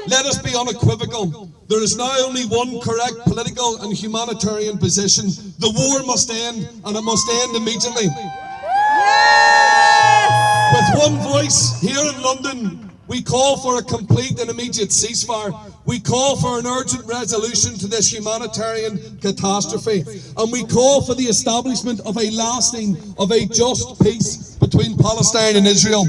let us be unequivocal. There is now only one correct political and humanitarian position. The war must end, and it must end immediately. With one voice, here in London, we call for a complete and immediate ceasefire. We call for an urgent resolution to this humanitarian catastrophe. And we call for the establishment of a lasting, of a just peace between Palestine and Israel.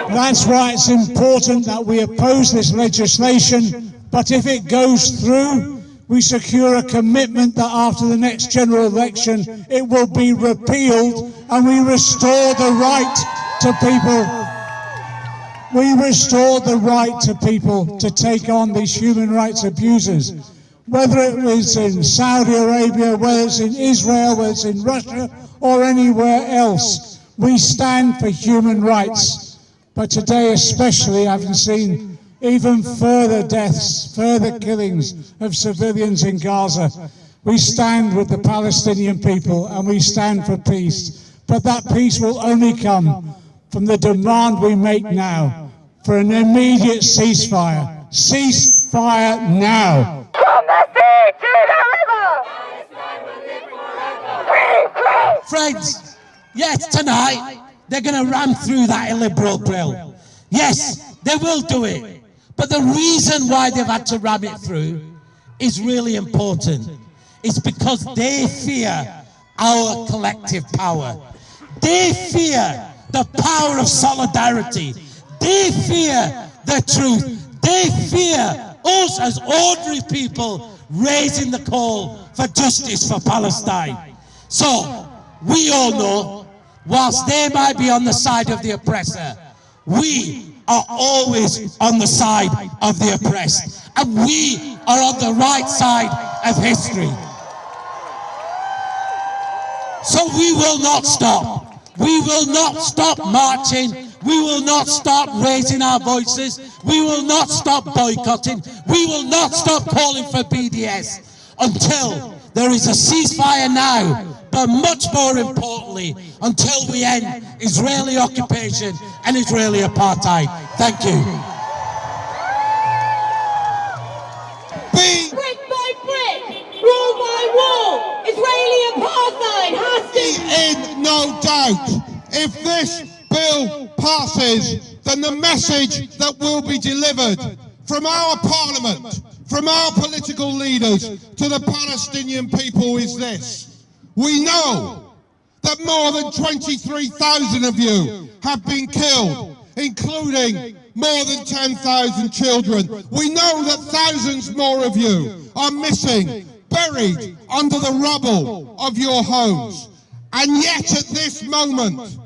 That's why it's important that we oppose this legislation, but if it goes through, we secure a commitment that after the next general election it will be repealed and we restore the right to people. We restore the right to people to take on these human rights abusers. Whether it is in Saudi Arabia, whether it's in Israel, whether it's in Russia or anywhere else, we stand for human rights. But today especially, I've seen even further deaths, further killings of civilians in Gaza. We stand with the Palestinian people and we stand for peace. But that peace will only come from the demand we make now for an immediate ceasefire. Ceasefire now. From the sea to the river! Friends, yes, tonight they're going to ram through that illiberal bill. Yes, they will do it. But the reason why they've had to ram it through is really important. It's because they fear our collective power. They fear the power of solidarity. They fear the truth. They fear us as ordinary people raising the call for justice for Palestine. So, we all know, whilst they might be on the side of the oppressor, we are always on the side of the oppressed. And we are on the right side of history. So we will not stop. We will not stop marching. We will not stop raising our voices. We will not stop boycotting. We will not stop calling for BDS until there is a ceasefire now, but much more importantly, until we end Israeli occupation and Israeli apartheid. Thank you. Brick by brick, wall by wall, Israeli apartheid has to in no doubt. If this bill passes, then the message that will be delivered from our parliament, from our political leaders to the Palestinian people is this. We know that more than 23,000 of you have been killed, including more than 10,000 children. We know that thousands more of you are missing, buried under the rubble of your homes. And yet at this moment,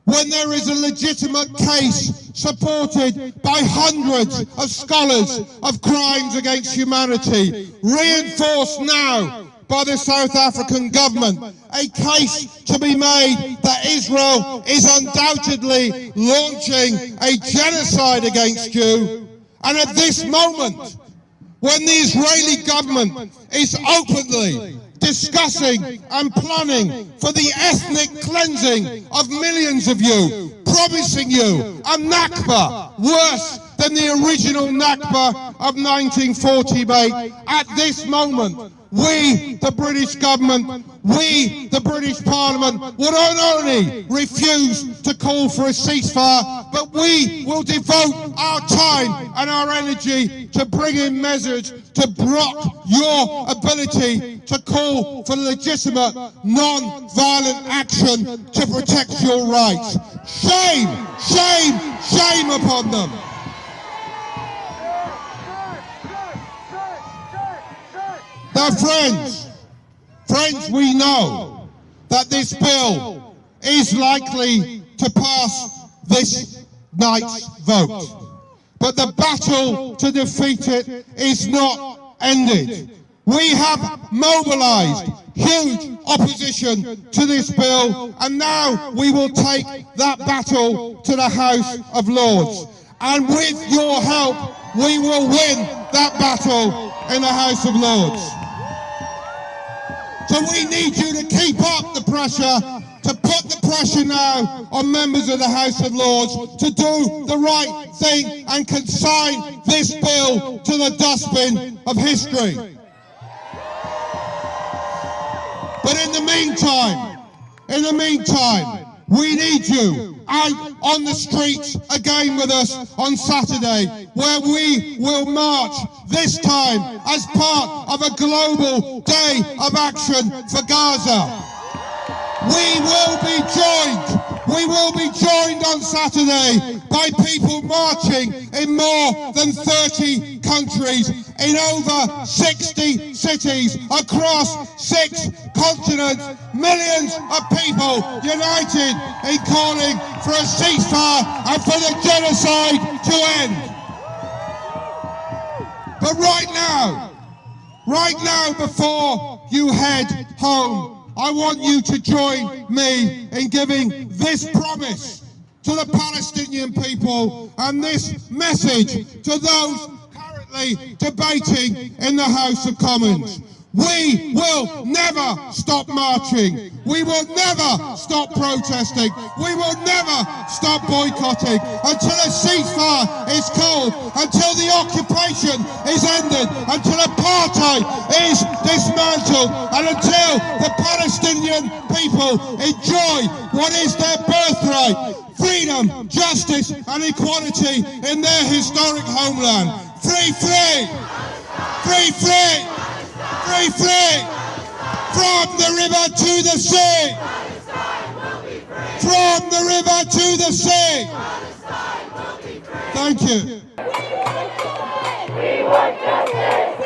when there is a legitimate case supported by hundreds of scholars of crimes against humanity, reinforced now by the South African government, a case to be made that Israel is undoubtedly launching a genocide against you. And at this moment, when the Israeli government is openly discussing and planning for the ethnic cleansing of millions of you, promising you a Nakba worse than the original Nakba of 1948, at this moment, we, the British government, we, the British Parliament, will not only refuse to call for a ceasefire, but we will devote our time and our energy to bring in measures to block your ability to call for legitimate, non-violent action to protect your rights. Shame, shame, shame upon them. Now, friends, we know that this bill is likely to pass this night's vote. But the battle to defeat it is not ended. We have mobilized huge opposition to this bill, and now we will take that battle to the House of Lords. And with your help, we will win that battle in the House of Lords. So we need you to keep up the pressure, to put the pressure now on members of the House of Lords to do the right thing and consign this bill to the dustbin of history. But in the meantime, we need you out on the streets again with us on Saturday, where we will march, this time as part of a global day of action for Gaza. We will be joined on Saturday by people marching in more than 30 countries, in over 60 cities, across 6 continents, millions of people united in calling for a ceasefire and for the genocide to end. But right now, before you head home, I want you to join me in giving this promise to the Palestinian people and this message to those currently debating in the House of Commons. We will never stop marching. We will never stop protesting. We will never stop boycotting until a ceasefire is called, until the occupation is ended, until apartheid is dismantled, and until the Palestinian people enjoy what is their birthright: freedom, justice and equality in their historic homeland. Free, free! Free, free! Free, free! From the river to the sea! From the river to the sea! Thank you. We want justice!